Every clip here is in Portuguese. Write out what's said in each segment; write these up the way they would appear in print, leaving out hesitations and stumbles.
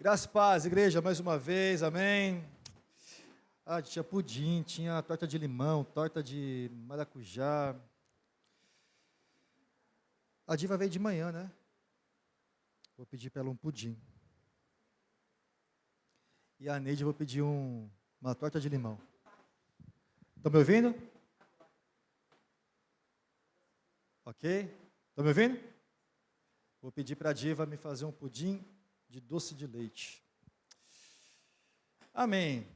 Graças e paz, igreja, mais uma vez, amém. Tinha pudim, tinha torta de limão, torta de maracujá. A Diva veio de manhã, né? Vou pedir para ela um pudim. E a Neide, eu vou pedir uma torta de limão. Estão me ouvindo? Ok? Estão me ouvindo? Vou pedir para a Diva me fazer um pudim de doce de leite. Amém.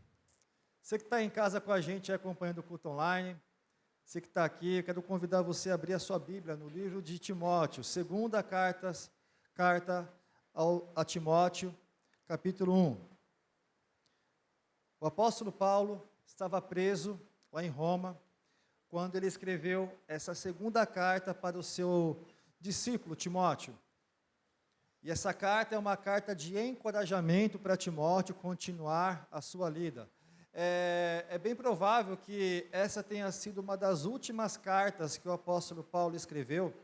Você que está em casa com a gente acompanhando o culto online, você que está aqui, eu quero convidar você a abrir a sua Bíblia no livro de Timóteo, segunda carta a Timóteo, capítulo 1. O apóstolo Paulo estava preso lá em Roma, quando ele escreveu essa segunda carta para o seu discípulo Timóteo. E essa carta é uma carta de encorajamento para Timóteo continuar a sua lida. É bem provável que essa tenha sido uma das últimas cartas que o apóstolo Paulo escreveu,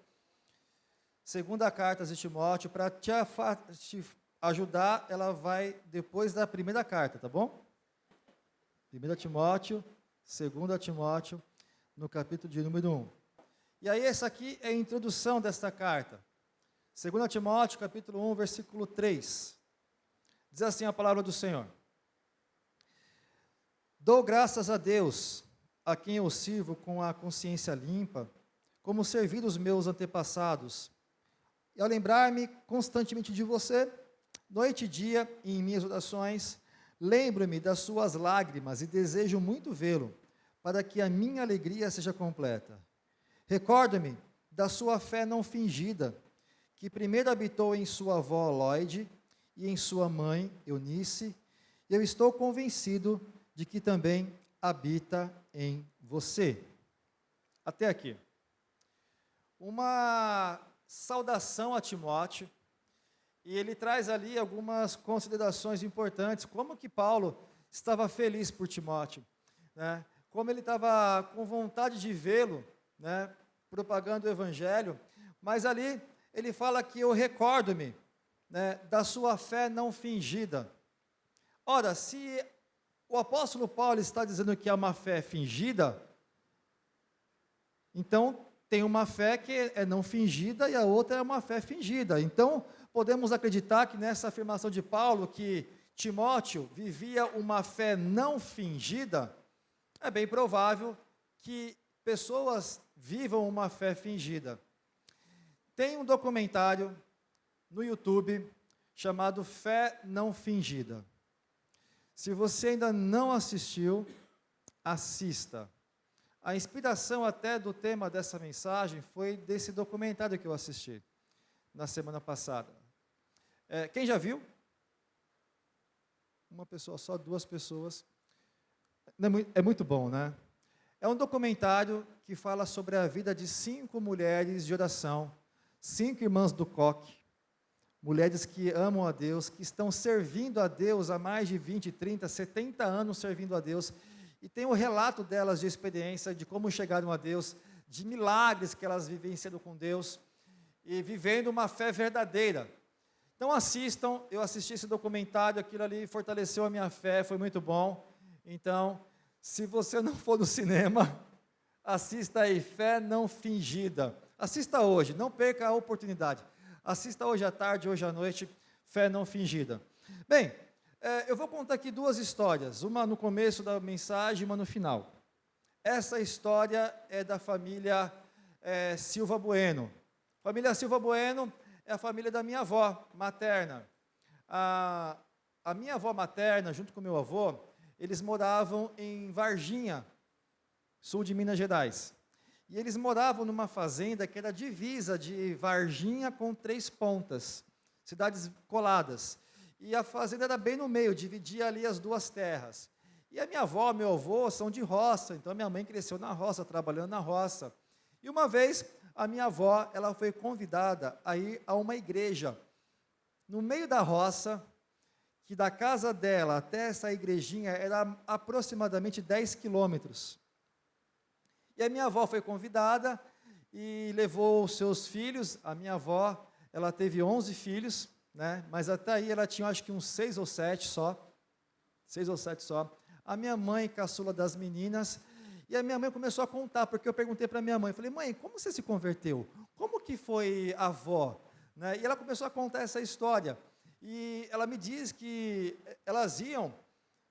segunda carta de Timóteo, para te ajudar, ela vai depois da primeira carta, tá bom? 1 Timóteo, 2 Timóteo, no capítulo de número 1. E aí essa aqui é a introdução desta carta. 2 Timóteo, capítulo 1, versículo 3. Diz assim a palavra do Senhor: Dou graças a Deus, a quem eu sirvo com a consciência limpa, como servi os meus antepassados. E ao lembrar-me constantemente de você, noite e dia, em minhas orações, lembro-me das suas lágrimas e desejo muito vê-lo, para que a minha alegria seja completa. Recordo-me da sua fé não fingida, que primeiro habitou em sua avó Lóide e em sua mãe Eunice, e eu estou convencido de que também habita em você. Até aqui. Uma saudação a Timóteo, e ele traz ali algumas considerações importantes, como que Paulo estava feliz por Timóteo, né? Como ele estava com vontade de vê-lo, né, propagando o evangelho, mas ali ele fala que eu recordo-me, né, da sua fé não fingida. Ora, se o apóstolo Paulo está dizendo que é uma fé fingida, então tem uma fé que é não fingida e a outra é uma fé fingida. Então, podemos acreditar que nessa afirmação de Paulo, que Timóteo vivia uma fé não fingida, é bem provável que pessoas vivam uma fé fingida. Tem um documentário no YouTube chamado Fé Não Fingida. Se você ainda não assistiu, assista. A inspiração até do tema dessa mensagem foi desse documentário que eu assisti na semana passada. Quem já viu? Uma pessoa só, duas pessoas. É muito bom, né? É um documentário que fala sobre a vida de 5 mulheres de oração, 5 irmãs do coque, mulheres que amam a Deus, que estão servindo a Deus há mais de 20, 30, 70 anos servindo a Deus, e tem o relato delas de experiência, de como chegaram a Deus, de milagres que elas vivenciaram com Deus, e vivendo uma fé verdadeira. Então assistam, eu assisti esse documentário, aquilo ali fortaleceu a minha fé, foi muito bom. Então, se você não for no cinema, assista aí, Fé Não Fingida. Assista hoje, não perca a oportunidade. Assista hoje à tarde, hoje à noite, Fé Não Fingida. Bem, eu vou contar aqui 2 histórias, uma no começo da mensagem e uma no final. Essa história é da família Silva Bueno. Família Silva Bueno é a família da minha avó materna. A minha avó materna, junto com meu avô, eles moravam em Varginha, sul de Minas Gerais. E eles moravam numa fazenda que era divisa de Varginha com 3 pontas, cidades coladas. E a fazenda era bem no meio, dividia ali as 2 terras. E a minha avó e meu avô são de roça, então minha mãe cresceu na roça, trabalhando na roça. E uma vez, a minha avó, ela foi convidada a ir a uma igreja, no meio da roça, que da casa dela até essa igrejinha era aproximadamente 10 quilômetros. E a minha avó foi convidada e levou os seus filhos. A minha avó, ela teve 11 filhos, né? Mas até aí ela tinha, acho que uns 6 ou 7 só. 6 ou 7 só. A minha mãe, caçula das meninas, e a minha mãe começou a contar, porque eu perguntei para minha mãe, falei, mãe, como você se converteu? Como que foi a avó? Né? E ela começou a contar essa história. E ela me diz que elas iam,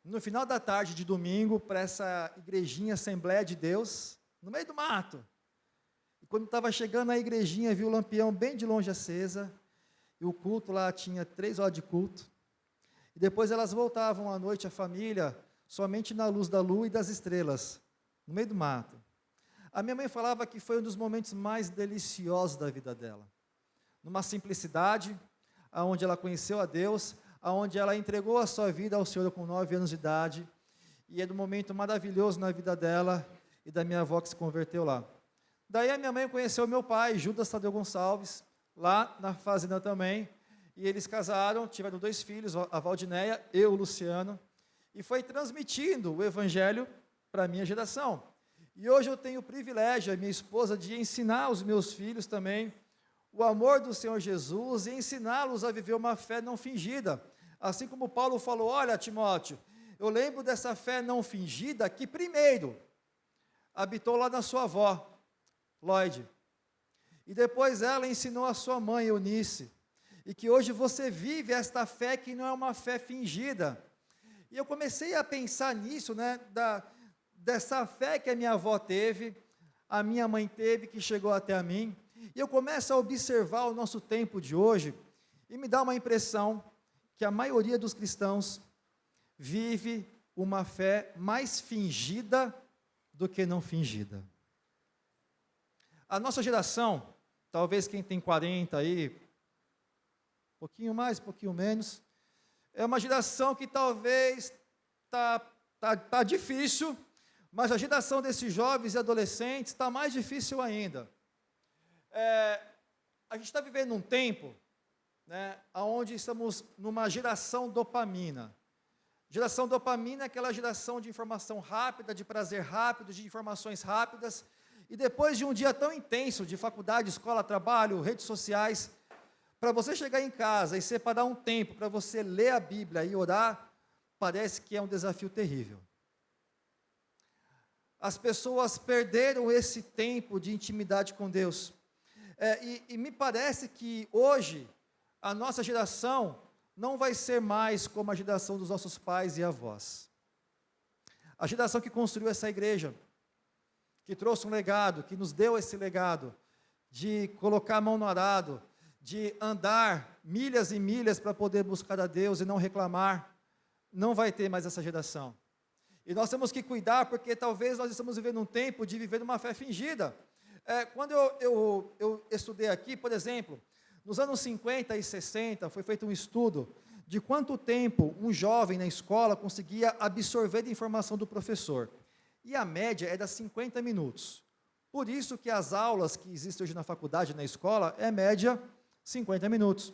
no final da tarde de domingo, para essa igrejinha Assembleia de Deus, no meio do mato. E quando estava chegando na igrejinha, viu o lampião bem de longe acesa, e o culto lá tinha 3 horas de culto. E depois elas voltavam à noite, a família, somente na luz da lua e das estrelas, no meio do mato. A minha mãe falava que foi um dos momentos mais deliciosos da vida dela. Numa simplicidade, aonde ela conheceu a Deus, aonde ela entregou a sua vida ao Senhor com 9 anos de idade, e é um momento maravilhoso na vida dela e da minha avó que se converteu lá. Daí a minha mãe conheceu meu pai, Judas Tadeu Gonçalves, lá na fazenda também, e eles casaram, tiveram 2 filhos, a Valdinéia e o Luciano, e foi transmitindo o evangelho para a minha geração. E hoje eu tenho o privilégio, a minha esposa, de ensinar os meus filhos também o amor do Senhor Jesus e ensiná-los a viver uma fé não fingida. Assim como Paulo falou, olha, Timóteo, eu lembro dessa fé não fingida que primeiro habitou lá na sua avó, Lloyd, e depois ela ensinou a sua mãe, Eunice, e que hoje você vive esta fé que não é uma fé fingida. E eu comecei a pensar nisso, né, dessa fé que a minha avó teve, a minha mãe teve, que chegou até a mim, e eu começo a observar o nosso tempo de hoje, e me dá uma impressão que a maioria dos cristãos vive uma fé mais fingida do que não fingida. A nossa geração, talvez quem tem 40 aí, pouquinho mais, pouquinho menos, é uma geração que talvez tá difícil, mas a geração desses jovens e adolescentes está mais difícil ainda. A gente está vivendo um tempo, né, onde estamos numa geração dopamina. Geração dopamina é aquela geração de informação rápida, de prazer rápido, de informações rápidas, e depois de um dia tão intenso de faculdade, escola, trabalho, redes sociais, para você chegar em casa e separar um tempo para você ler a Bíblia e orar, parece que é um desafio terrível. As pessoas perderam esse tempo de intimidade com Deus. E me parece que hoje, a nossa geração não vai ser mais como a geração dos nossos pais e avós. A geração que construiu essa igreja, que trouxe um legado, que nos deu esse legado, de colocar a mão no arado, de andar milhas e milhas para poder buscar a Deus e não reclamar, não vai ter mais essa geração. E nós temos que cuidar, porque talvez nós estamos vivendo um tempo de viver uma fé fingida. Quando eu estudei aqui, por exemplo, nos anos 50 e 60, foi feito um estudo de quanto tempo um jovem na escola conseguia absorver de informação do professor. E a média era 50 minutos. Por isso que as aulas que existem hoje na faculdade, na escola, média 50 minutos.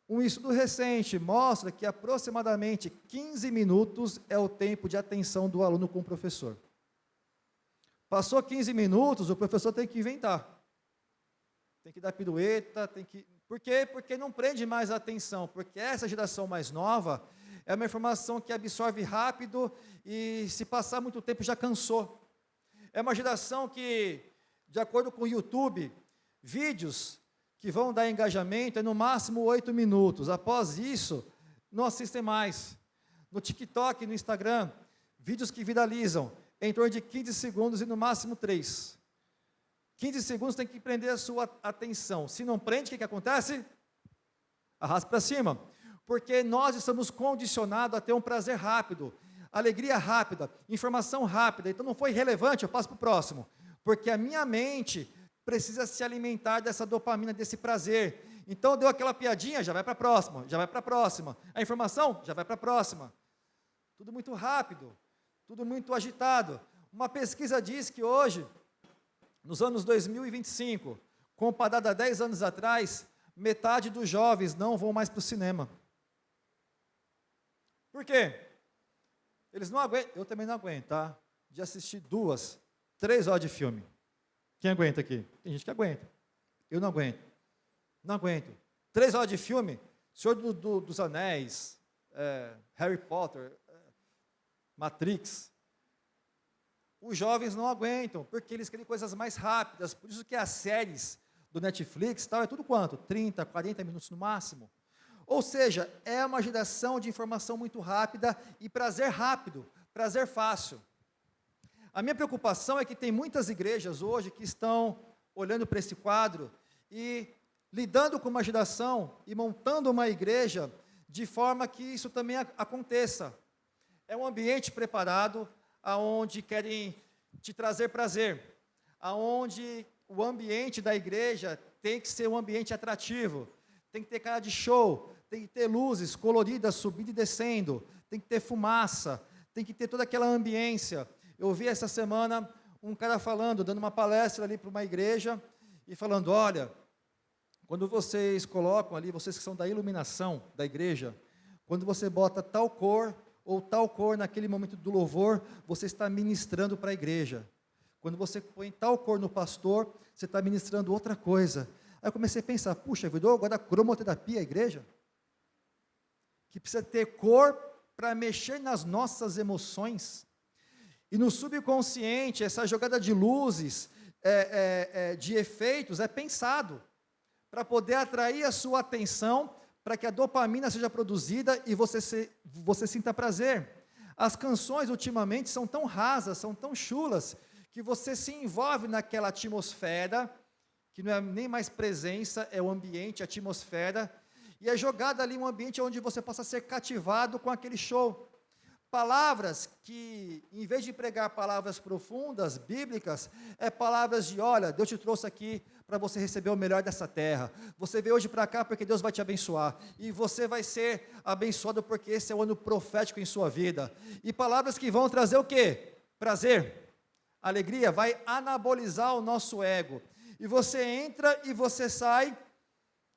Um estudo recente mostra que aproximadamente 15 minutos é o tempo de atenção do aluno com o professor. Passou 15 minutos, o professor tem que inventar. Tem que dar pirueta, Por quê? Porque não prende mais a atenção, porque essa geração mais nova é uma informação que absorve rápido e se passar muito tempo já cansou. É uma geração que, de acordo com o YouTube, vídeos que vão dar engajamento é no máximo 8 minutos. Após isso, não assistem mais. No TikTok, no Instagram, vídeos que viralizam em torno de 15 segundos e no máximo 3. 15 segundos tem que prender a sua atenção. Se não prende, o que acontece? Arrasta para cima. Porque nós estamos condicionados a ter um prazer rápido, alegria rápida, informação rápida. Então não foi relevante, eu passo para o próximo. Porque a minha mente precisa se alimentar dessa dopamina, desse prazer. Então deu aquela piadinha, já vai para a próxima, já vai para a próxima. A informação, já vai para a próxima. Tudo muito rápido, tudo muito agitado. Uma pesquisa diz que hoje, nos anos 2025, comparado a 10 anos atrás, metade dos jovens não vão mais para o cinema. Por quê? Eles não aguentam, eu também não aguento, tá? De assistir 2, 3 horas de filme. Quem aguenta aqui? Tem gente que aguenta. Eu não aguento. Não aguento. 3 horas de filme, Senhor dos Anéis, Harry Potter, Matrix. Os jovens não aguentam, porque eles querem coisas mais rápidas, por isso que as séries do Netflix, tal, é tudo quanto? 30, 40 minutos no máximo. Ou seja, é uma geração de informação muito rápida e prazer rápido, prazer fácil. A minha preocupação é que tem muitas igrejas hoje que estão olhando para esse quadro e lidando com uma geração e montando uma igreja de forma que isso também aconteça. É um ambiente preparado aonde querem te trazer prazer, aonde o ambiente da igreja tem que ser um ambiente atrativo, tem que ter cara de show, tem que ter luzes coloridas subindo e descendo, tem que ter fumaça, tem que ter toda aquela ambiência. Eu ouvi essa semana um cara falando, dando uma palestra ali para uma igreja, e falando, olha, quando vocês colocam ali, vocês que são da iluminação da igreja, quando você bota tal cor ou tal cor naquele momento do louvor, você está ministrando para a igreja. Quando você põe tal cor no pastor, você está ministrando outra coisa. Aí eu comecei a pensar, puxa, virou agora a cromoterapia a igreja? Que precisa ter cor para mexer nas nossas emoções. E no subconsciente, essa jogada de luzes, de efeitos, é pensado para poder atrair a sua atenção, para que a dopamina seja produzida e você sinta prazer. As canções, ultimamente, são tão rasas, são tão chulas, que você se envolve naquela atmosfera, que não é nem mais presença, é o ambiente, a atmosfera, e é jogado ali um ambiente onde você possa ser cativado com aquele show. Palavras que, em vez de pregar palavras profundas, bíblicas, é palavras de, olha, Deus te trouxe aqui para você receber o melhor dessa terra. Você veio hoje para cá porque Deus vai te abençoar. E você vai ser abençoado porque esse é o ano profético em sua vida. E palavras que vão trazer o quê? Prazer, alegria, vai anabolizar o nosso ego. E você entra e você sai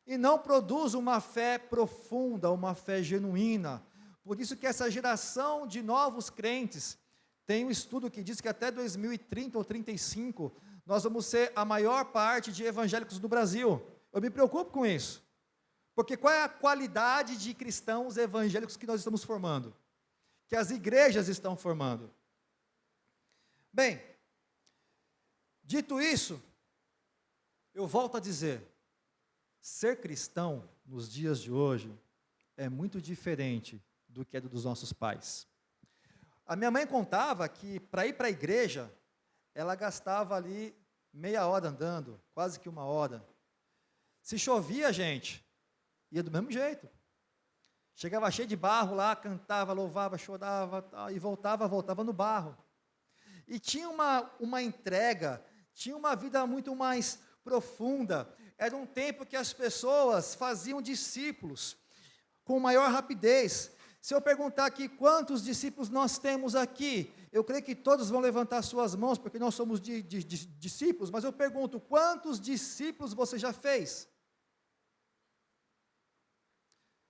e não produz uma fé profunda, uma fé genuína. Por isso que essa geração de novos crentes, tem um estudo que diz que até 2030 ou 35, nós vamos ser a maior parte de evangélicos do Brasil. Eu me preocupo com isso. Porque qual é a qualidade de cristãos evangélicos que nós estamos formando? Que as igrejas estão formando. Bem, dito isso, eu volto a dizer, ser cristão nos dias de hoje é muito diferente do que é dos nossos pais. A minha mãe contava que para ir para a igreja, ela gastava ali meia hora andando, quase que 1 hora. Se chovia, gente, ia do mesmo jeito. Chegava cheio de barro lá, cantava, louvava, chorava, e voltava no barro. E tinha uma entrega, tinha uma vida muito mais profunda. Era um tempo que as pessoas faziam discípulos com maior rapidez. Se eu perguntar aqui quantos discípulos nós temos aqui, eu creio que todos vão levantar suas mãos, porque nós somos discípulos, mas eu pergunto, quantos discípulos você já fez?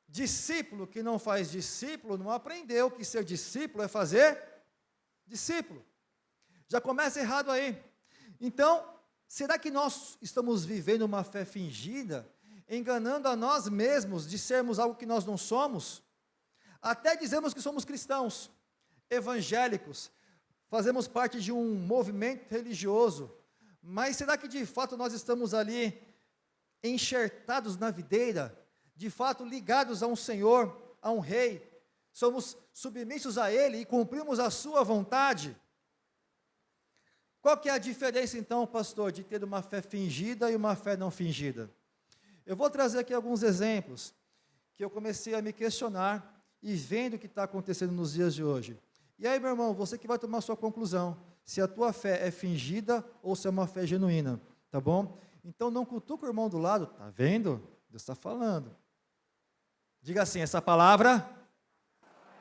Discípulo que não faz discípulo, não aprendeu que ser discípulo é fazer discípulo. Já começa errado aí. Então, será que nós estamos vivendo uma fé fingida, enganando a nós mesmos de sermos algo que nós não somos? Até dizemos que somos cristãos, evangélicos, fazemos parte de um movimento religioso, mas será que de fato nós estamos ali enxertados na videira, de fato ligados a um Senhor, a um Rei, somos submissos a Ele e cumprimos a sua vontade? Qual que é a diferença então, pastor, de ter uma fé fingida e uma fé não fingida? Eu vou trazer aqui alguns exemplos, que eu comecei a me questionar, e vendo o que está acontecendo nos dias de hoje. E aí, meu irmão, você que vai tomar a sua conclusão, se a tua fé é fingida ou se é uma fé genuína, tá bom? Então não cutuca o irmão do lado, tá vendo? Deus está falando. Diga assim, essa palavra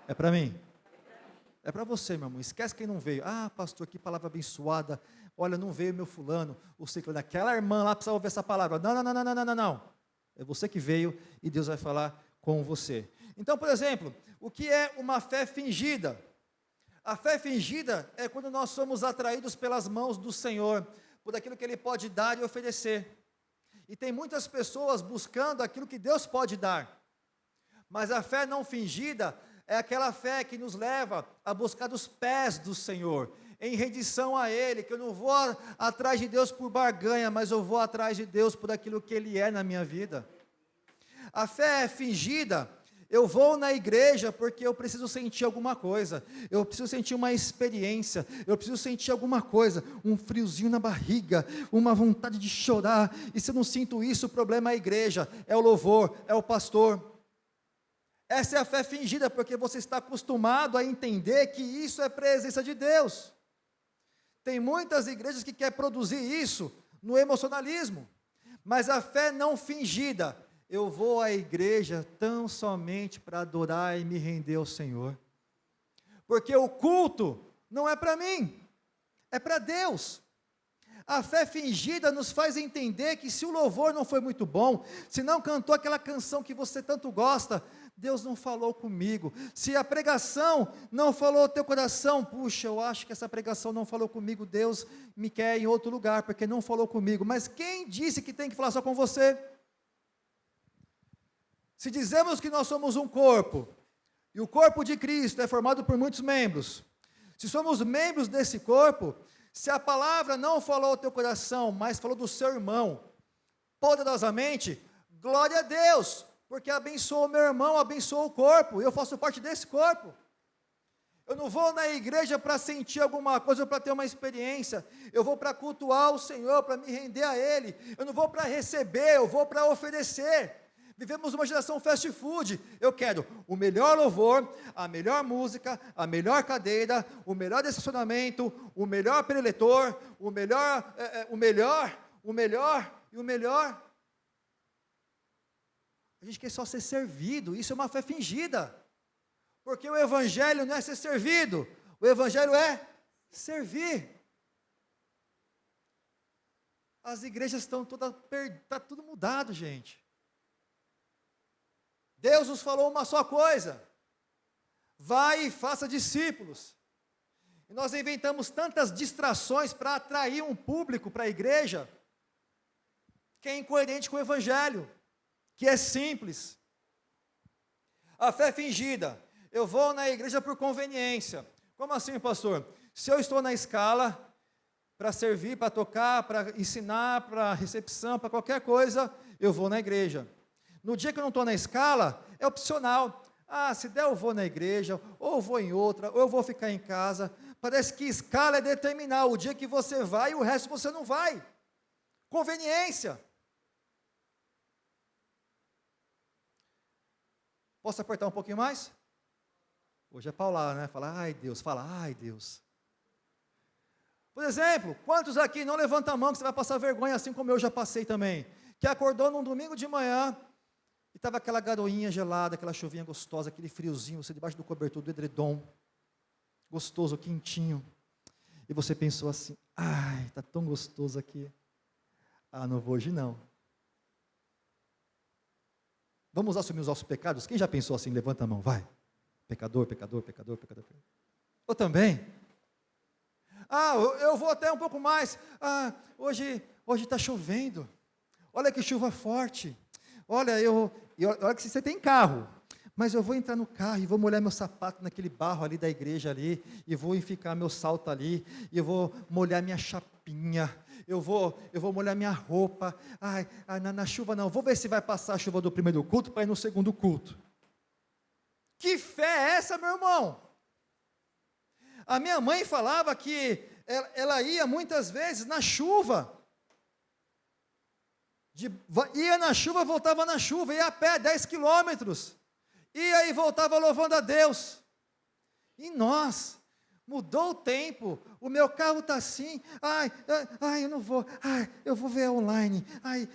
é para mim. É para você, meu irmão, esquece quem não veio. Ah, pastor, que palavra abençoada. Olha, não veio meu fulano, o ciclo daquela irmã lá precisa ouvir essa palavra. Não. É você que veio e Deus vai falar com você. Então, por exemplo, o que é uma fé fingida? A fé fingida é quando nós somos atraídos pelas mãos do Senhor, por aquilo que Ele pode dar e oferecer. E tem muitas pessoas buscando aquilo que Deus pode dar. Mas a fé não fingida é aquela fé que nos leva a buscar os pés do Senhor, em rendição a Ele, que eu não vou atrás de Deus por barganha, mas eu vou atrás de Deus por aquilo que Ele é na minha vida. A fé é fingida. Eu vou na igreja porque eu preciso sentir alguma coisa, eu preciso sentir uma experiência, eu preciso sentir alguma coisa, um friozinho na barriga, uma vontade de chorar, e se eu não sinto isso, o problema é a igreja, é o louvor, é o pastor. Essa é a fé fingida, porque você está acostumado a entender que isso é presença de Deus. Tem muitas igrejas que querem produzir isso no emocionalismo, mas a fé não fingida, eu vou à igreja tão somente para adorar e me render ao Senhor, porque o culto não é para mim, é para Deus. A fé fingida nos faz entender que se o louvor não foi muito bom, se não cantou aquela canção que você tanto gosta, Deus não falou comigo. Se a pregação não falou ao teu coração, puxa, eu acho que essa pregação não falou comigo, Deus me quer em outro lugar, porque não falou comigo. Mas quem disse que tem que falar só com você? Se dizemos que nós somos um corpo, e o corpo de Cristo é formado por muitos membros, se somos membros desse corpo, se a palavra não falou ao teu coração, mas falou do seu irmão, poderosamente, glória a Deus, porque abençoou o meu irmão, abençoou o corpo, eu faço parte desse corpo. Eu não vou na igreja para sentir alguma coisa, ou para ter uma experiência, eu vou para cultuar o Senhor, para me render a Ele, eu não vou para receber, eu vou para oferecer. Vivemos uma geração fast food, eu quero o melhor louvor, a melhor música, a melhor cadeira, o melhor estacionamento, o melhor preletor, o melhor e o melhor. A gente quer só ser servido, isso é uma fé fingida, porque o evangelho não é ser servido, o evangelho é servir. As igrejas estão todas, está tudo mudado, gente. Deus nos falou uma só coisa: vai e faça discípulos. E nós inventamos tantas distrações para atrair um público para a igreja, que é incoerente com o evangelho, que é simples. A fé fingida, eu vou na igreja por conveniência. Como assim, pastor? Se eu estou na escala, para servir, para tocar, para ensinar, para recepção, para qualquer coisa, eu vou na igreja. No dia que eu não estou na escala, é opcional. Se der eu vou na igreja, ou eu vou em outra, ou eu vou ficar em casa. Parece que escala é determinar o dia que você vai e o resto você não vai. Conveniência. Posso apertar um pouquinho mais? Hoje é Paula, né? Fala, ai Deus, fala, ai Deus. Por exemplo, quantos aqui não levantam a mão que você vai passar vergonha, assim como eu já passei também, que acordou num domingo de manhã, e estava aquela garoinha gelada, aquela chuvinha gostosa, aquele friozinho, você debaixo do cobertor, do edredom, gostoso, quentinho, e você pensou assim, ai, está tão gostoso aqui, não vou hoje não. Vamos assumir os nossos pecados? Quem já pensou assim? Levanta a mão, vai. Pecador, pecador, pecador, pecador. Eu também. Eu vou até um pouco mais. Hoje está chovendo. Olha que chuva forte. Olha que você tem carro, mas eu vou entrar no carro e vou molhar meu sapato naquele barro ali da igreja ali, e vou enficar meu salto ali, e eu vou molhar minha chapinha, eu vou molhar minha roupa, na chuva não, vou ver se vai passar a chuva do primeiro culto para ir no segundo culto. Que fé é essa, meu irmão? A minha mãe falava que ela ia muitas vezes na chuva, ia na chuva, voltava na chuva, ia a pé 10 quilômetros, ia e voltava louvando a Deus. E nós, mudou o tempo, o meu carro está assim, eu não vou, eu vou ver online,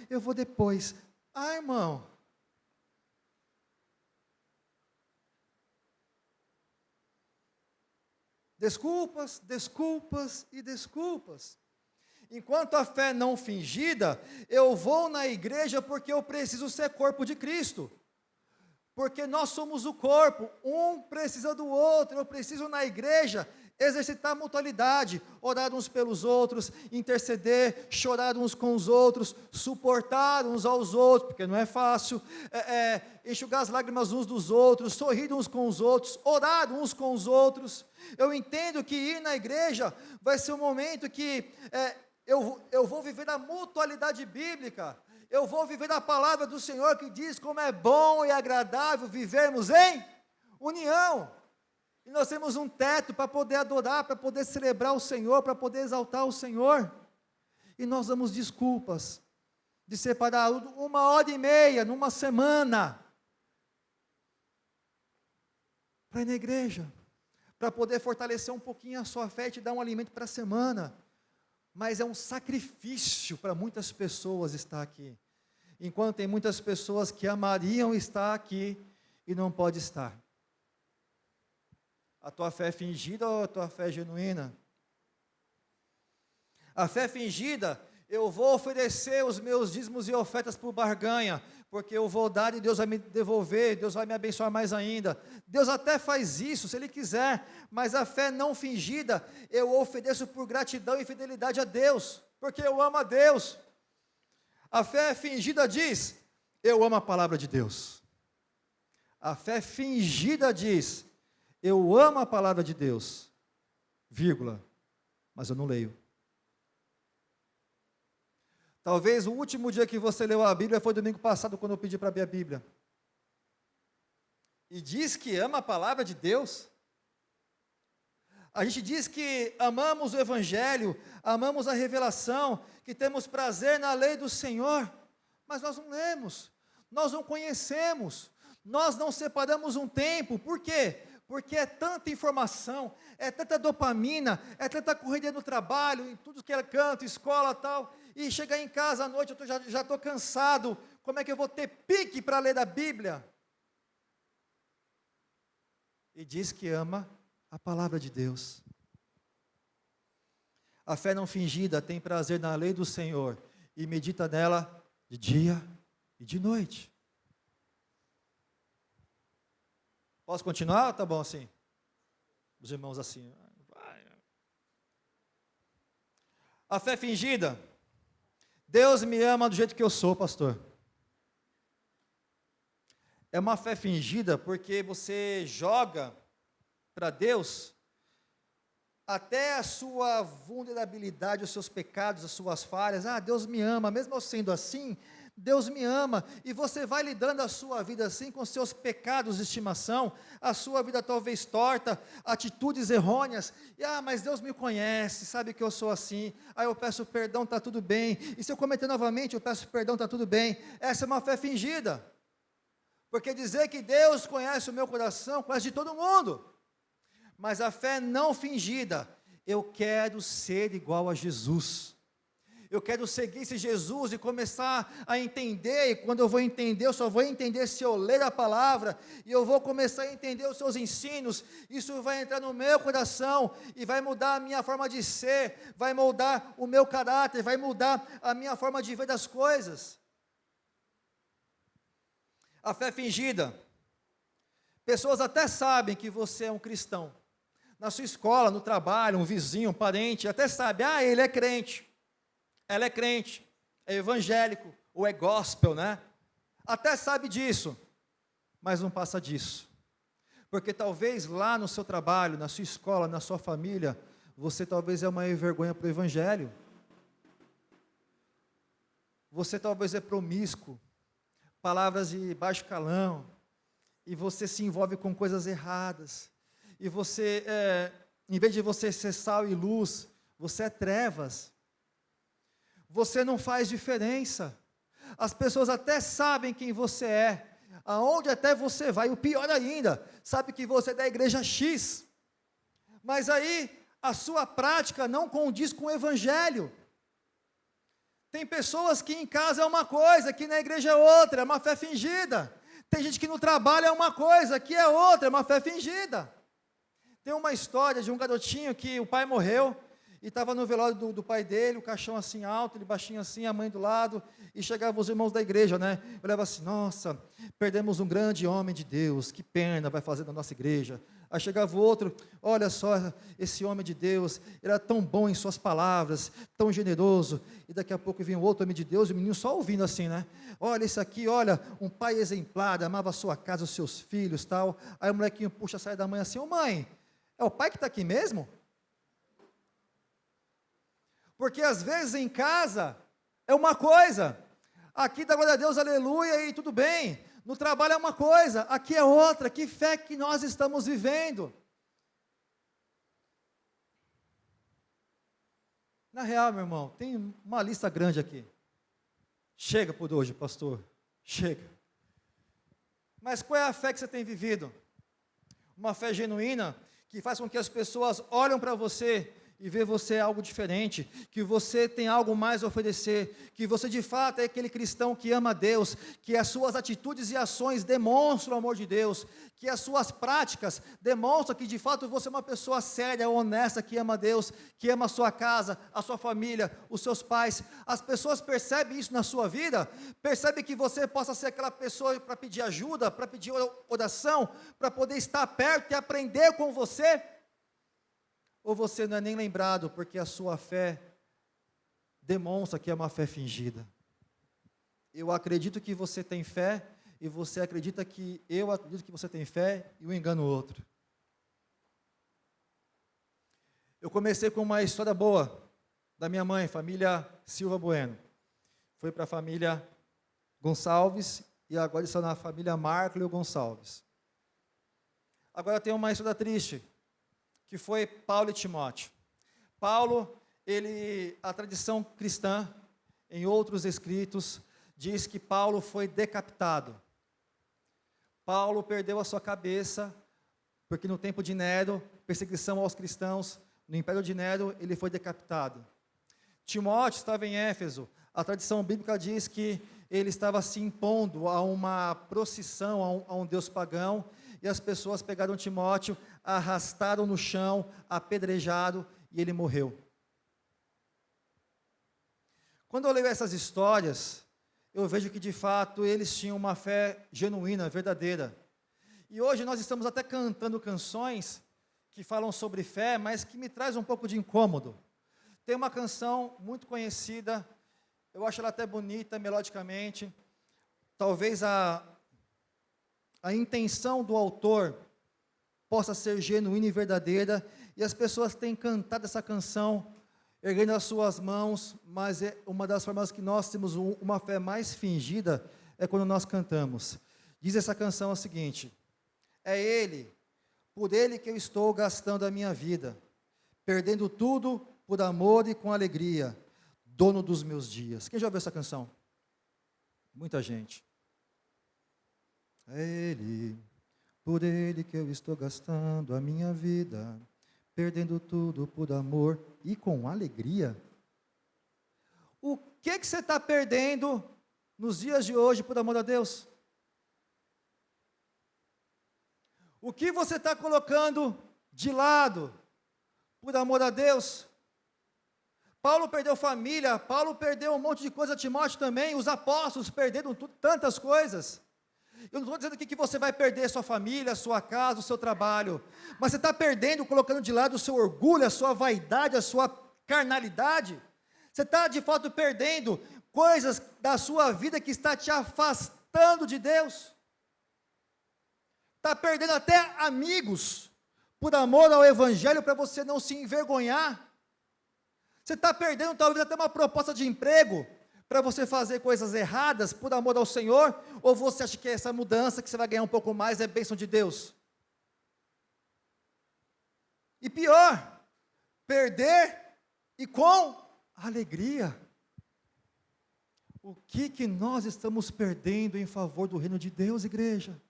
eu vou depois. Irmão, desculpas, desculpas e desculpas. Enquanto a fé não fingida, eu vou na igreja porque eu preciso ser corpo de Cristo, porque nós somos o corpo, um precisa do outro, eu preciso na igreja exercitar a mutualidade, orar uns pelos outros, interceder, chorar uns com os outros, suportar uns aos outros, porque não é fácil, enxugar as lágrimas uns dos outros, sorrir uns com os outros, orar uns com os outros. Eu entendo que ir na igreja vai ser um momento que eu vou viver a mutualidade bíblica, eu vou viver a palavra do Senhor que diz como é bom e agradável vivermos em união. E nós temos um teto para poder adorar, para poder celebrar o Senhor, para poder exaltar o Senhor. E nós damos desculpas de separar 1h30 numa semana para ir na igreja, para poder fortalecer um pouquinho a sua fé e te dar um alimento para a semana. Mas é um sacrifício para muitas pessoas estar aqui, enquanto tem muitas pessoas que amariam estar aqui e não pode estar. A tua fé é fingida ou a tua fé é genuína? A fé fingida, eu vou oferecer os meus dízimos e ofertas por barganha, porque eu vou dar e Deus vai me devolver, Deus vai me abençoar mais ainda. Deus até faz isso, se Ele quiser, mas a fé não fingida, eu ofereço por gratidão e fidelidade a Deus, porque eu amo a Deus. A fé fingida diz, eu amo a palavra de Deus. A fé fingida diz, eu amo a palavra de Deus, vírgula, mas eu não leio. Talvez o último dia que você leu a Bíblia foi domingo passado, quando eu pedi para abrir a Bíblia. E diz que ama a palavra de Deus. A gente diz que amamos o Evangelho, amamos a revelação, que temos prazer na lei do Senhor, mas nós não lemos, nós não conhecemos, nós não separamos um tempo. Por quê? Porque é tanta informação, é tanta dopamina, é tanta correria no trabalho, em tudo que é canto, escola e tal, e chegar em casa à noite, eu já estou cansado, como é que eu vou ter pique para ler a Bíblia? E diz que ama a palavra de Deus. A fé não fingida tem prazer na lei do Senhor, e medita nela de dia e de noite. Posso continuar? Tá bom assim? Os irmãos assim. A fé fingida. Deus me ama do jeito que eu sou, pastor. É uma fé fingida porque você joga para Deus até a sua vulnerabilidade, os seus pecados, as suas falhas. Deus me ama, mesmo eu sendo assim, Deus me ama, e você vai lidando a sua vida assim, com seus pecados de estimação, a sua vida talvez torta, atitudes errôneas, mas Deus me conhece, sabe que eu sou assim, eu peço perdão, está tudo bem, e se eu cometer novamente, eu peço perdão, está tudo bem. Essa é uma fé fingida, porque dizer que Deus conhece o meu coração, conhece de todo mundo, mas a fé não fingida, eu quero ser igual a Jesus, eu quero seguir esse Jesus e começar a entender, e quando eu vou entender, eu só vou entender se eu ler a palavra, e eu vou começar a entender os seus ensinos, isso vai entrar no meu coração, e vai mudar a minha forma de ser, vai moldar o meu caráter, vai mudar a minha forma de ver as coisas. A fé fingida, pessoas até sabem que você é um cristão, na sua escola, no trabalho, um vizinho, um parente, até sabe, ele é crente, ela é crente, é evangélico, ou é gospel, né? Até sabe disso, mas não passa disso, porque talvez lá no seu trabalho, na sua escola, na sua família, você talvez é uma vergonha para o evangelho, você talvez é promíscuo, palavras de baixo calão, e você se envolve com coisas erradas, e você, em vez de você ser sal e luz, você é trevas, você não faz diferença, as pessoas até sabem quem você é, aonde até você vai, o pior ainda, sabe que você é da igreja X, mas aí a sua prática não condiz com o evangelho. Tem pessoas que em casa é uma coisa, que na igreja é outra, é uma fé fingida. Tem gente que no trabalho é uma coisa, aqui é outra, é uma fé fingida. Tem uma história de um garotinho que o pai morreu, e estava no velório do pai dele, o caixão assim alto, ele baixinho assim, a mãe do lado, e chegavam os irmãos da igreja, né? Eu olhava assim, nossa, perdemos um grande homem de Deus, que pena vai fazer da nossa igreja. Aí chegava o outro, olha só, esse homem de Deus, ele era tão bom em suas palavras, tão generoso, e daqui a pouco vinha um outro homem de Deus, e o menino só ouvindo assim, né? Olha esse aqui, olha, um pai exemplar, amava a sua casa, os seus filhos, tal. Aí o molequinho puxa a saia da mãe assim, ô mãe, é o pai que está aqui mesmo? Porque às vezes em casa é uma coisa, aqui dá glória a Deus, aleluia, e tudo bem. No trabalho é uma coisa, aqui é outra. Que fé que nós estamos vivendo? Na real, meu irmão, tem uma lista grande aqui. Chega por hoje, pastor, chega. Mas qual é a fé que você tem vivido? Uma fé genuína, que faz com que as pessoas olhem para você e vê você algo diferente, que você tem algo mais a oferecer, que você de fato é aquele cristão que ama a Deus, que as suas atitudes e ações demonstram o amor de Deus, que as suas práticas demonstram que de fato você é uma pessoa séria, honesta, que ama a Deus, que ama a sua casa, a sua família, os seus pais. As pessoas percebem isso na sua vida, percebem que você possa ser aquela pessoa para pedir ajuda, para pedir oração, para poder estar perto e aprender com você. Ou você não é nem lembrado, porque a sua fé demonstra que é uma fé fingida. Eu acredito que você tem fé, e você acredita que eu acredito que você tem fé, e um engano o outro. Eu comecei com uma história boa, da minha mãe, família Silva Bueno. Foi para a família Gonçalves, e agora está na família Marcleo Gonçalves. Agora tem uma história triste, que foi Paulo e Timóteo. Paulo, a tradição cristã, em outros escritos, diz que Paulo foi decapitado. Paulo perdeu a sua cabeça, porque no tempo de Nero, perseguição aos cristãos, no império de Nero, ele foi decapitado. Timóteo estava em Éfeso. A tradição bíblica diz que ele estava se impondo a uma procissão, a um deus pagão, e as pessoas pegaram Timóteo, arrastaram no chão, apedrejaram, e ele morreu. Quando eu leio essas histórias, eu vejo que de fato eles tinham uma fé genuína, verdadeira. E hoje nós estamos até cantando canções que falam sobre fé, mas que me traz um pouco de incômodo. Tem uma canção muito conhecida, eu acho ela até bonita, melodicamente. Talvez a intenção do autor possa ser genuína e verdadeira, e as pessoas têm cantado essa canção, erguendo as suas mãos, mas uma das formas que nós temos uma fé mais fingida, é quando nós cantamos. Diz essa canção o seguinte: é Ele, por Ele que eu estou gastando a minha vida, perdendo tudo por amor e com alegria, dono dos meus dias. Quem já ouviu essa canção? Muita gente. É Ele, por Ele que eu estou gastando a minha vida, perdendo tudo por amor e com alegria. O que você está perdendo nos dias de hoje por amor a Deus? O que você está colocando de lado por amor a Deus? Paulo perdeu família, Paulo perdeu um monte de coisa, Timóteo também, os apóstolos perderam tantas coisas. Eu não estou dizendo aqui que você vai perder sua família, sua casa, o seu trabalho, mas você está perdendo, colocando de lado o seu orgulho, a sua vaidade, a sua carnalidade. Você está de fato perdendo coisas da sua vida que está te afastando de Deus. Está perdendo até amigos, por amor ao Evangelho, para você não se envergonhar. Você está perdendo talvez até uma proposta de emprego, para você fazer coisas erradas, por amor ao Senhor, ou você acha que essa mudança, que você vai ganhar um pouco mais, é bênção de Deus? E pior, perder e com alegria. O que nós estamos perdendo em favor do reino de Deus, igreja?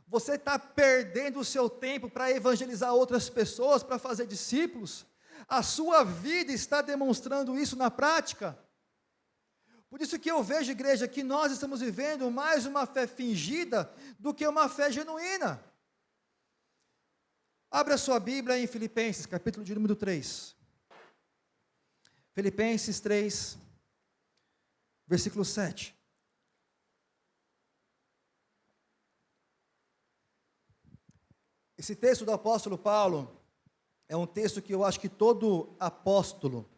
Você está perdendo o seu tempo para evangelizar outras pessoas, para fazer discípulos? A sua vida está demonstrando isso na prática? Por isso que eu vejo, igreja, que nós estamos vivendo mais uma fé fingida do que uma fé genuína. Abra sua Bíblia em Filipenses, capítulo de número 3. Filipenses 3, versículo 7. Esse texto do apóstolo Paulo é um texto que eu acho que todo apóstolo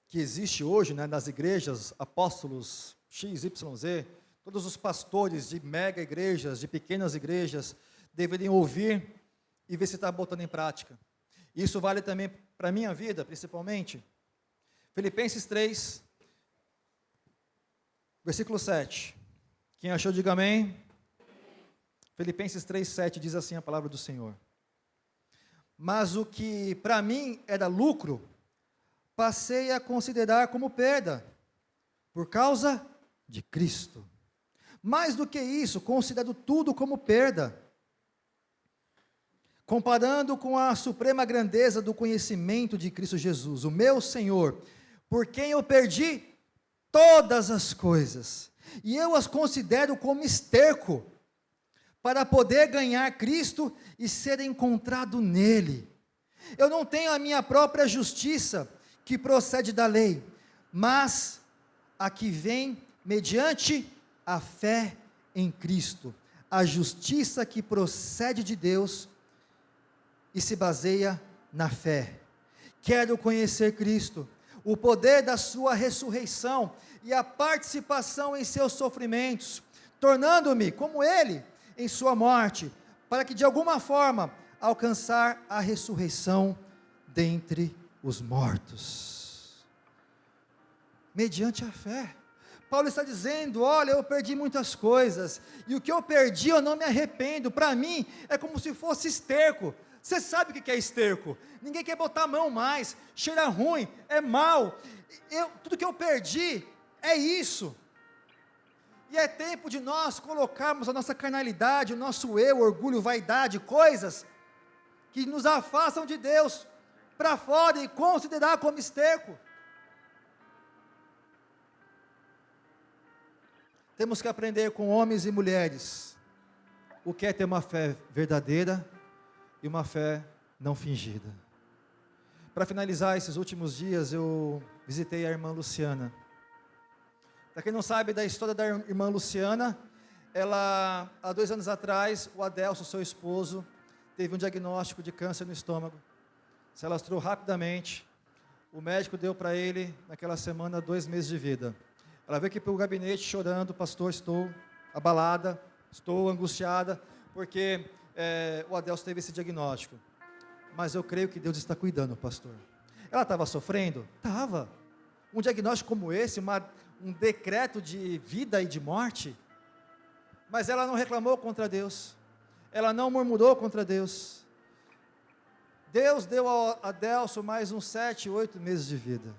que existe hoje, né, nas igrejas, apóstolos X, Y, Z, todos os pastores de mega igrejas, de pequenas igrejas, deveriam ouvir e ver se está botando em prática. Isso vale também para a minha vida, principalmente. Filipenses 3, versículo 7. Quem achou, diga amém. Filipenses 3, 7 diz assim a palavra do Senhor. Mas o que para mim era lucro, passei a considerar como perda, por causa de Cristo. Mais do que isso, considero tudo como perda, comparando com a suprema grandeza do conhecimento de Cristo Jesus, o meu Senhor, por quem eu perdi todas as coisas, e eu as considero como esterco, para poder ganhar Cristo e ser encontrado nele. Eu não tenho a minha própria justiça, que procede da lei, mas a que vem mediante a fé em Cristo, a justiça que procede de Deus e se baseia na fé. Quero conhecer Cristo, o poder da sua ressurreição e a participação em seus sofrimentos, tornando-me como ele em sua morte, para que de alguma forma alcançar a ressurreição dentre os mortos. Mediante a fé. Paulo está dizendo, olha, eu perdi muitas coisas, e o que eu perdi eu não me arrependo. Para mim é como se fosse esterco. Você sabe o que é esterco? Ninguém quer botar a mão mais, cheira ruim, é mal. Tudo que eu perdi é isso. E é tempo de nós colocarmos a nossa carnalidade, o nosso eu, orgulho, vaidade, coisas que nos afastam de Deus, para fora e considerar como esterco. Temos que aprender com homens e mulheres o que é ter uma fé verdadeira e uma fé não fingida. Para finalizar esses últimos dias, eu visitei a irmã Luciana. Para quem não sabe da história da irmã Luciana, ela, há 2 anos atrás, o Adelso, seu esposo, teve um diagnóstico de câncer no estômago. Se alastrou rapidamente. O médico deu para ele, naquela semana, 2 meses de vida. Ela veio aqui para o gabinete chorando, pastor, estou abalada, estou angustiada, porque o Adelso teve esse diagnóstico. Mas eu creio que Deus está cuidando, pastor. Ela estava sofrendo? Estava. Um diagnóstico como esse, um decreto de vida e de morte, mas ela não reclamou contra Deus, ela não murmurou contra Deus. Deus deu a Adelso mais uns 7, 8 meses de vida.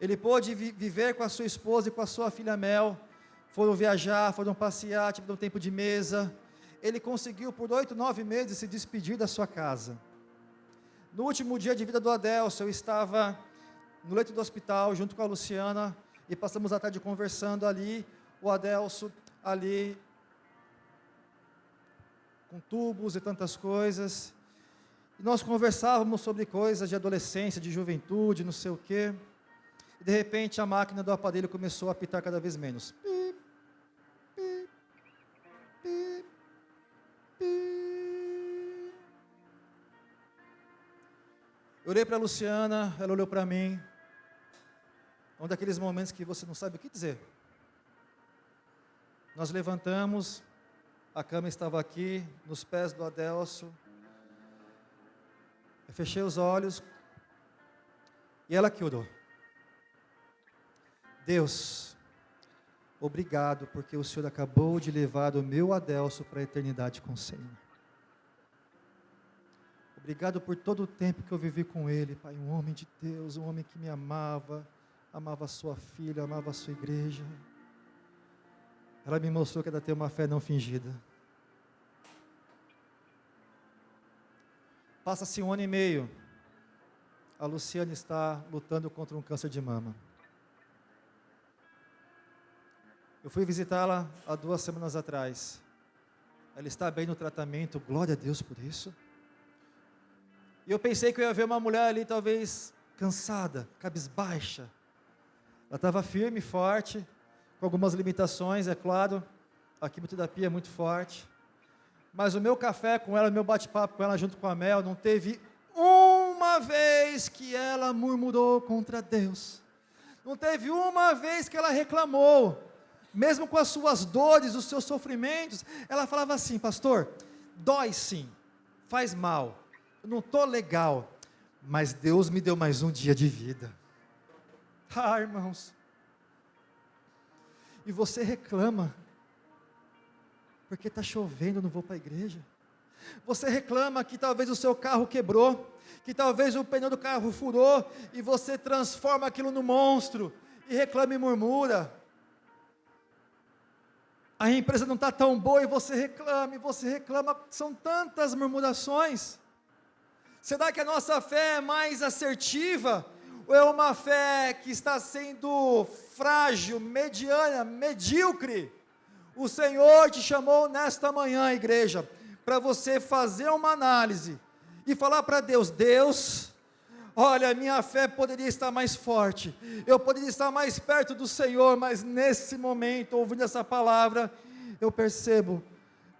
Ele pôde viver com a sua esposa e com a sua filha Mel, foram viajar, foram passear, tiveram um tempo de mesa. Ele conseguiu por 8, 9 meses se despedir da sua casa. No último dia de vida do Adelso, eu estava no leito do hospital, junto com a Luciana, e passamos a tarde conversando ali, o Adelso ali, com tubos e tantas coisas, e nós conversávamos sobre coisas de adolescência, de juventude, não sei o quê, e de repente a máquina do aparelho começou a apitar cada vez menos. Pip, pip, pip, pip. Eu olhei para a Luciana, ela olhou para mim. Um daqueles momentos que você não sabe o que dizer. Nós levantamos, a cama estava aqui, nos pés do Adelso. Eu fechei os olhos, e ela que orou. Deus, obrigado, porque o Senhor acabou de levar o meu Adelso para a eternidade com o Senhor. Obrigado por todo o tempo que eu vivi com ele, Pai, um homem de Deus, um homem que me amava a sua filha, amava a sua igreja. Ela me mostrou que era ter uma fé não fingida. Passa-se 1 ano e meio, a Luciana está lutando contra um câncer de mama. Eu fui visitá-la há 2 semanas atrás. Ela está bem no tratamento, glória a Deus por isso. E eu pensei que eu ia ver uma mulher ali, talvez cansada, cabisbaixa. Ela estava firme, forte, com algumas limitações, é claro. A quimioterapia é muito forte. Mas o meu café com ela, o meu bate-papo com ela, junto com a Mel, não teve uma vez que ela murmurou contra Deus. Não teve uma vez que ela reclamou. Mesmo com as suas dores, os seus sofrimentos, ela falava assim: pastor, dói sim, faz mal, eu não estou legal, mas Deus me deu mais um dia de vida. Ah, irmãos, e você reclama, porque está chovendo, eu não vou para a igreja. Você reclama que talvez o seu carro quebrou, que talvez o pneu do carro furou, e você transforma aquilo no monstro, e reclama e murmura. A empresa não está tão boa e você reclama, são tantas murmurações. Será que a nossa fé é mais assertiva, ou é uma fé que está sendo frágil, mediana, medíocre? O Senhor te chamou nesta manhã, igreja, para você fazer uma análise, e falar para Deus: Deus, olha, minha fé poderia estar mais forte, eu poderia estar mais perto do Senhor, mas nesse momento, ouvindo essa palavra, eu percebo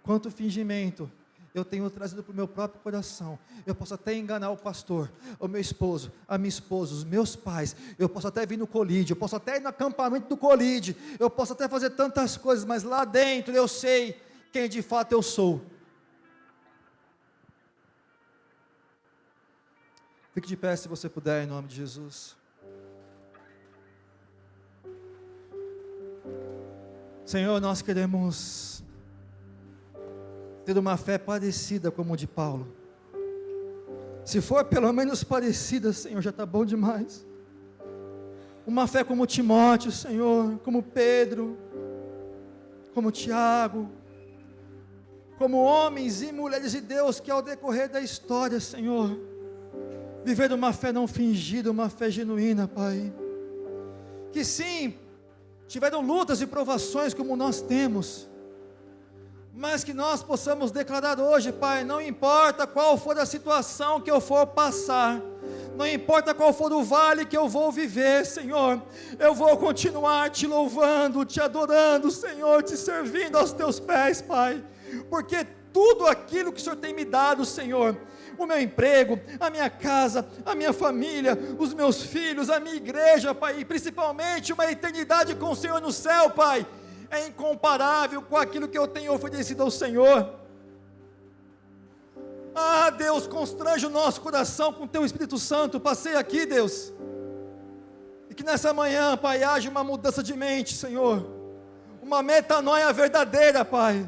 quanto fingimento eu tenho trazido para o meu próprio coração. Eu posso até enganar o pastor, o meu esposo, a minha esposa, os meus pais, eu posso até vir no Colide, eu posso até ir no acampamento do Colide, eu posso até fazer tantas coisas, mas lá dentro eu sei quem de fato eu sou. Fique de pé se você puder, em nome de Jesus. Senhor, nós queremos ter uma fé parecida como a de Paulo. Se for pelo menos parecida, Senhor, já está bom demais. Uma fé como Timóteo, Senhor, como Pedro, como Tiago, como homens e mulheres de Deus que ao decorrer da história, Senhor, viver uma fé não fingida, uma fé genuína, Pai, que sim, tiveram lutas e provações como nós temos, mas que nós possamos declarar hoje, Pai, não importa qual for a situação que eu for passar, não importa qual for o vale que eu vou viver, Senhor, eu vou continuar te louvando, te adorando, Senhor, te servindo aos teus pés, Pai, porque tudo aquilo que o Senhor tem me dado, Senhor, o meu emprego, a minha casa, a minha família, os meus filhos, a minha igreja, Pai, e principalmente uma eternidade com o Senhor no céu, Pai, é incomparável com aquilo que eu tenho oferecido ao Senhor. Ah, Deus, constrange o nosso coração com o Teu Espírito Santo. Passei aqui, Deus, e que nessa manhã, Pai, haja uma mudança de mente, Senhor, uma metanoia verdadeira, Pai,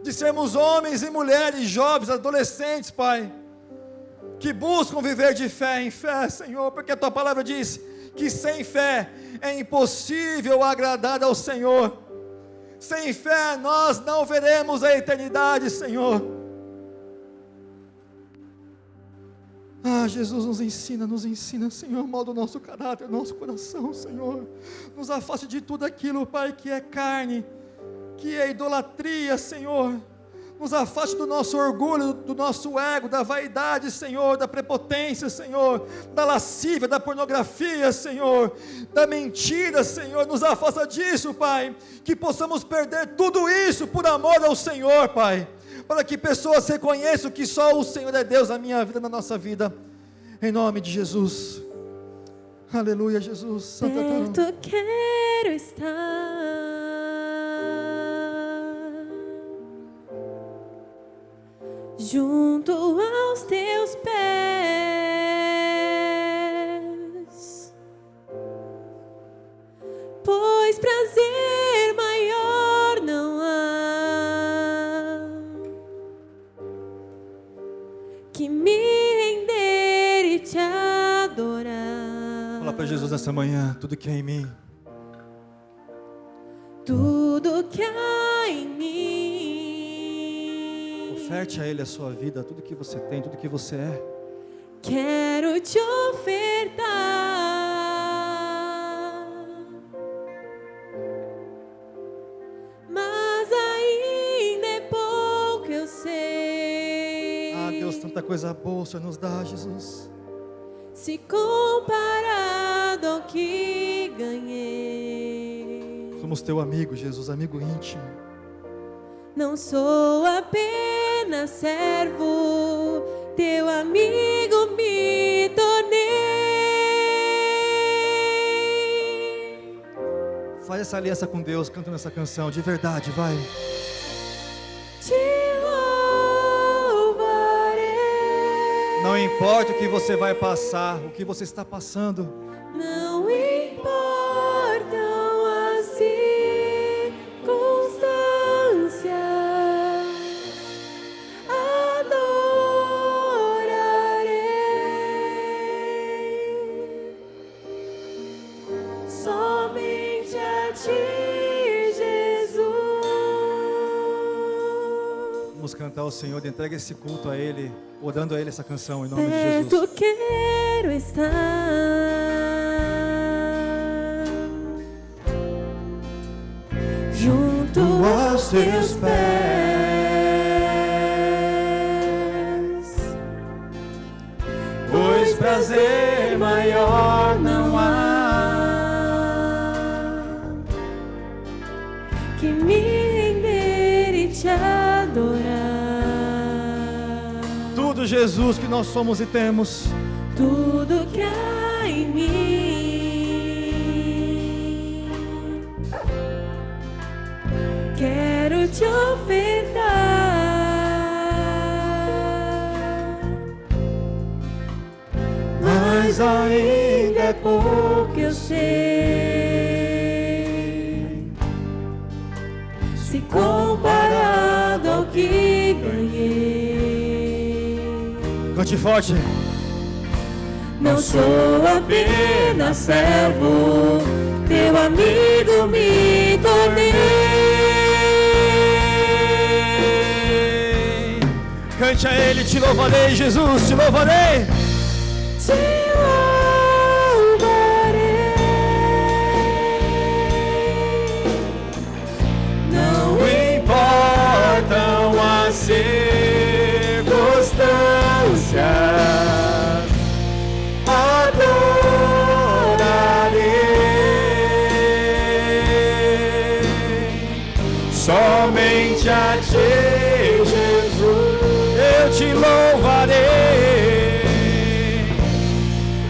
de sermos homens e mulheres, jovens, adolescentes, Pai, que buscam viver de fé em fé, Senhor, porque a Tua palavra diz que sem fé é impossível agradar ao Senhor. Sem fé nós não veremos a eternidade, Senhor. Ah, Jesus, nos ensina, Senhor, molda o nosso caráter, nosso coração, Senhor. Nos afaste de tudo aquilo, Pai, que é carne, que é idolatria, Senhor. Nos afaste do nosso orgulho, do nosso ego, da vaidade, Senhor, da prepotência, Senhor, da lascívia, da pornografia, Senhor, da mentira, Senhor. Nos afasta disso, Pai, que possamos perder tudo isso por amor ao Senhor, Pai, para que pessoas reconheçam que só o Senhor é Deus na minha vida, na nossa vida, em nome de Jesus. Aleluia, Jesus. Santa Perto quero estar, junto aos teus pés, pois prazer maior não há que me render e te adorar. Fala para Jesus nessa manhã: tudo que há em mim, tudo que há em mim, oferte a Ele a sua vida, tudo que você tem, tudo que você é. quero te ofertar, mas ainda é pouco eu sei. Ah, Deus, tanta Quanta coisa boa o Senhor nos dá, Jesus. Se comparado ao que ganhei, Somos teu amigo, Jesus, amigo íntimo. não sou apenas servo, teu amigo me tornei. Faz essa aliança com Deus, cantando essa canção, de verdade, vai. Te louvarei. Não importa o que você vai passar, o que você está passando. Não importam as circunstâncias, adorarei somente a Ti, Jesus. Vamos cantar ao Senhor, entrega esse culto a Ele, orando a Ele essa canção, em nome de Perto Jesus. quero estar, junto aos teus pés, Pois prazer maior não há que me render e te adorar. tudo, Jesus, que nós somos e temos. Tudo que há em mim, quero te ofertar, Mas ainda é pouco, que eu sei, se comparado ao que ganhei. Cante forte. Não sou apenas servo, teu amigo me tornei. Cante a Ele, te louvarei, Jesus, te louvarei. Te louvarei. Não Importam as circunstâncias, adorarei somente a Ti, Jesus. Eu te louvarei,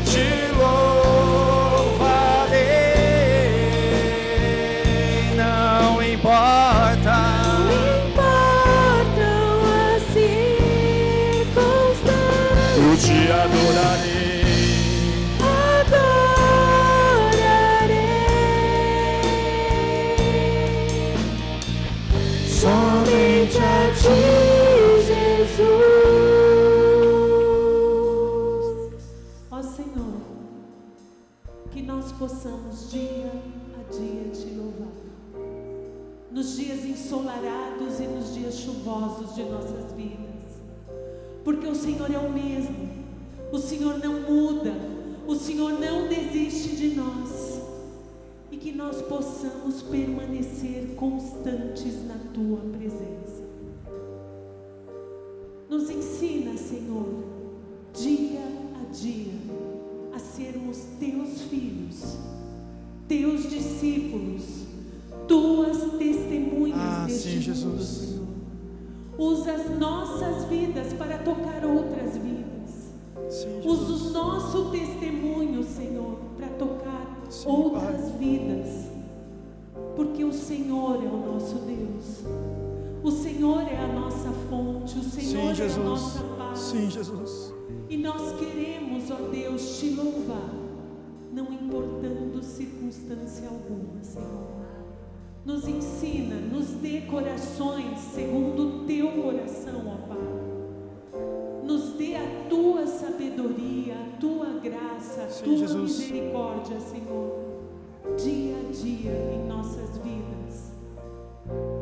te louvarei. Não importa. importam as circunstâncias, Eu te adorarei. adorarei somente a Ti, Jesus. Ó Senhor, que nós possamos dia a dia Te louvar, nos dias ensolarados e nos dias chuvosos de nossas vidas, porque o Senhor é o mesmo, o Senhor não muda, o Senhor não desiste de nós, e que nós possamos permanecer constantes na Tua presença. Nos ensina, Senhor, dia a dia, a sermos Teus filhos, Teus discípulos, Tuas testemunhas neste sim, mundo, Jesus. Senhor. Usa as nossas vidas para tocar outras vidas. Sim, Usa Jesus. o nosso testemunho, Senhor, para tocar Sim, outras Pai. vidas. Porque o Senhor é o nosso Deus. O Senhor é a nossa fonte. O Senhor Sim, é a Jesus. nossa paz. Sim, Jesus. E nós queremos, ó Deus, Te louvar, não importando circunstância alguma, Senhor. Nos ensina, nos dê corações segundo o Teu coração, ó Pai. Nos dê a Tua sabedoria, a Tua graça, a Sim, Tua Jesus. misericórdia, Senhor, dia a dia em nossas vidas.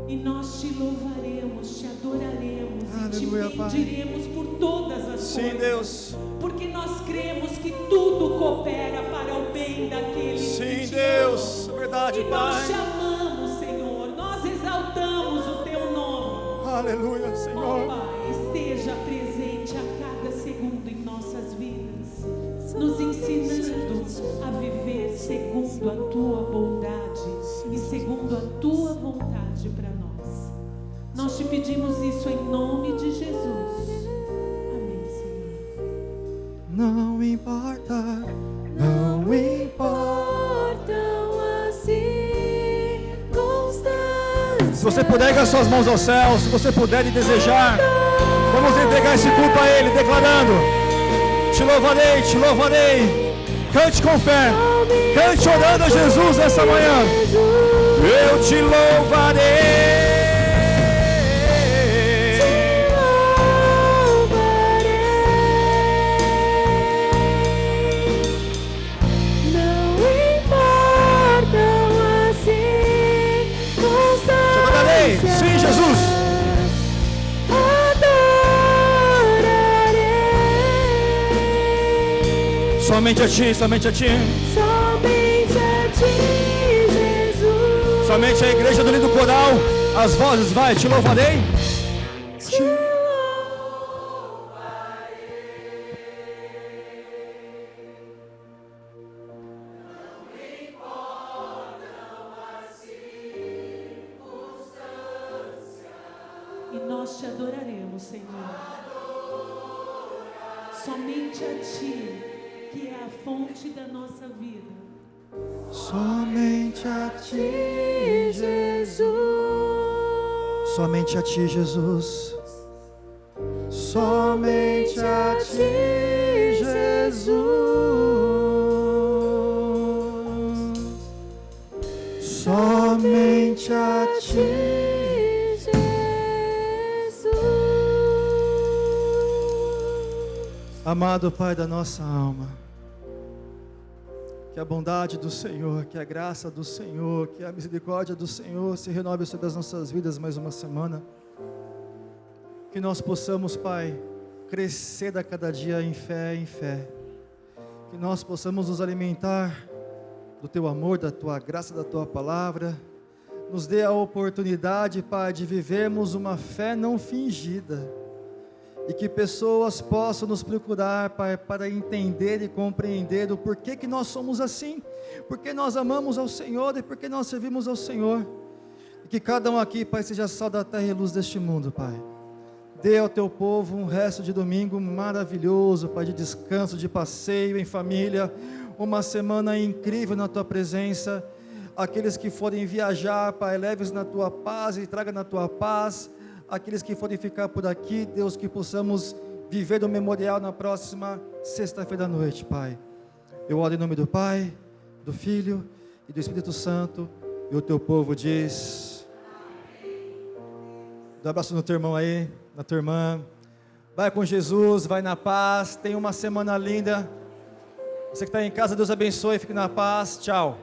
E nós Te louvaremos, Te adoraremos Aleluia, e Te Pai. bendiremos por todas as Sim, coisas. Deus. Porque nós cremos que tudo coopera para o bem daqueles que Sim, Te Deus. amam. Verdade, E nós Pai. Te amamos, Senhor. Nós exaltamos o Teu nome. Aleluia, Ó Senhor. Pai, esteja presente a cada segundo em nossas vidas, nos ensinando a viver segundo a Tua bondade e segundo a Tua vontade para nós. Nós te pedimos isso em nome de Jesus. Amém, Senhor. Não importa, não Importam as circunstâncias. Se você puder erguer suas mãos ao céu, se você puder e desejar, vamos entregar esse culto a Ele, declarando: te louvarei, te louvarei. Cante com fé, cante orando a Jesus nessa manhã. Eu te louvarei. Sim, Jesus. Adorarei. Somente a Ti, somente a Ti. Somente a Ti, Jesus. Somente a igreja do lindo coral. As vozes, vai, te louvarei. Te E nós te adoraremos, Senhor. Somente a Ti, que é a fonte da nossa vida. Somente a Ti, Jesus. somente a Ti, Jesus. Somente a Ti, Jesus. Somente a Ti, Amado Pai da nossa alma, que a bondade do Senhor, que a graça do Senhor, que a misericórdia do Senhor se renove sobre as nossas vidas mais uma semana. Que nós possamos, Pai, crescer a cada dia em fé, em fé. Que nós possamos nos alimentar do Teu amor, da Tua graça, da Tua palavra. Nos dê a oportunidade, Pai, de vivermos uma fé não fingida. E que pessoas possam nos procurar, Pai, para entender e compreender o porquê que nós somos assim, porque nós amamos ao Senhor e porque nós servimos ao Senhor. E que cada um aqui, Pai, seja sal da terra e luz deste mundo, Pai. Dê ao Teu povo um resto de domingo maravilhoso, Pai, de descanso, de passeio em família, uma semana incrível na Tua presença. Aqueles que forem viajar, Pai, leve-os na Tua paz e traga na Tua paz. Aqueles que forem ficar por aqui, Deus, que possamos viver do memorial na próxima sexta-feira à noite, Pai. Eu oro em nome do Pai, do Filho e do Espírito Santo, e o Teu povo diz: dá um abraço no teu irmão aí, na tua irmã. Vai com Jesus, vai na paz, tenha uma semana linda. Você que está em casa, Deus abençoe, fique na paz, tchau.